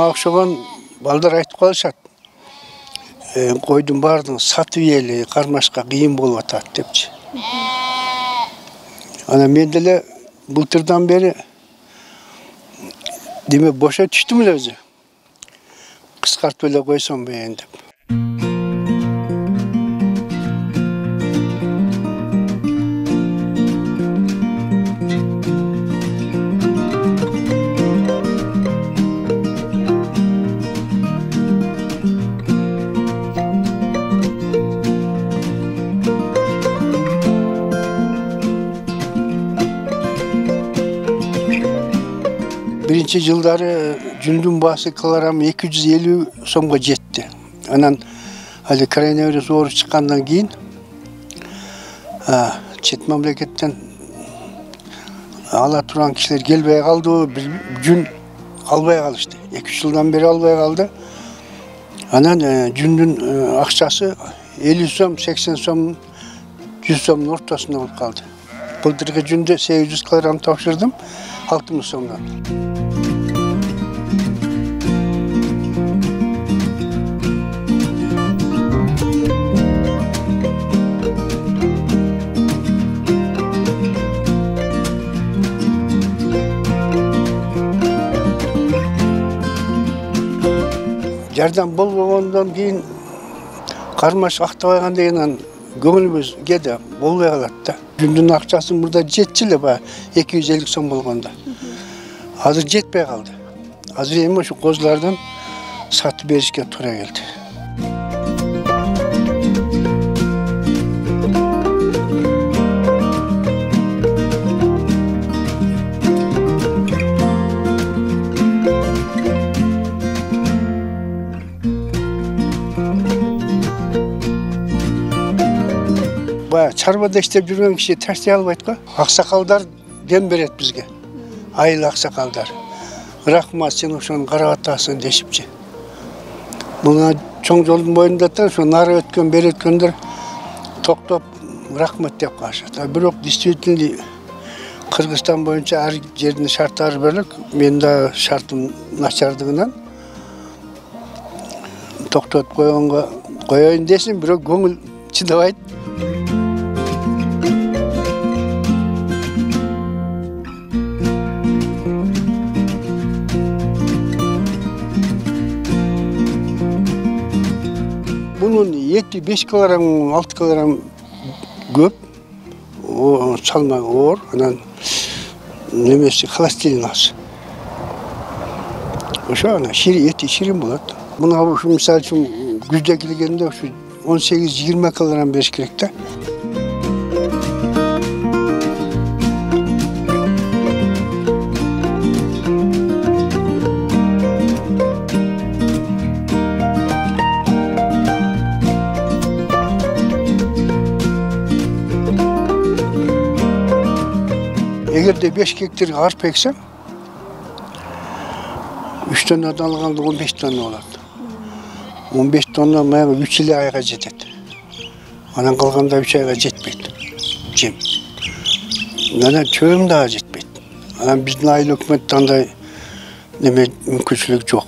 Mına okşogon balдар айтып калышат. Койдун баардыгын сатып эли, кармашка кыйын болуп атат депчи. Ana men деле былтырдан бери деме боша түштүм эле өзү. Кыскартып эле койсом бейин деп. Birinci жылдары жүндүн баасы килограмм 250 сомго жетти. Анан али коронавирус ооруп чыккандан кийин чет мамлекеттен ала турган кишилер келбей калды, жүн албай калышты. 2-3 жылдан бери албай калды. Анан жүндүн акчасы 50 сом, 80 сом, 100 сомдун ортосунда болуп калды. Былтыркы жүндө 800 килограмм тапшырдым, 60 сомдон. Жардам болбогондон кийин кармаш актабайган деген көңүлүбүз кээде болбой калат да. Жүндүн акчасы мурда жетчү эле баягы 250 сом болгондо. Азыр жетпей калды. Азыр эми ошо козулардан сатып беришке туура келди. Чарбада иштеп жүргөн киши таштай албайт го. Аксакалдар дем берет бизге. Айыл аксакалдар. Рахмат, сен ошону карап атасың дешипчи. Мына чоң жолдун боюнда да ошо нары өткөн, бери өткөндөр токтоп рахмат деп калышат. Бирок действительно Кыргызстан боюнча ар жердин шарттары бөлөк. Мен да шартым начардыгынан токтотуп койгонго коеюн десин, бирок көңүл чыдабайт. Bunun eti 5 kilogram, 6 kilogram köp, o salmak ağır, anan nemesi холестерин az. Oşa ana eti şirin bulat. Buna şu misal için güzde gelgende şu 18-20 kilogram beriş gerek de. Eğer de 5 hektar arpa eksem, 3 tonnadan alganda 15 tonna olardı. 15 tonna mayaga 3 ayga жетет. Anan kalganda 3 ayga жетпейт. Cem. Nana çöğüm daha жетпейт. Anan bizdin ayıl hükümetten de mümkünçülük yok.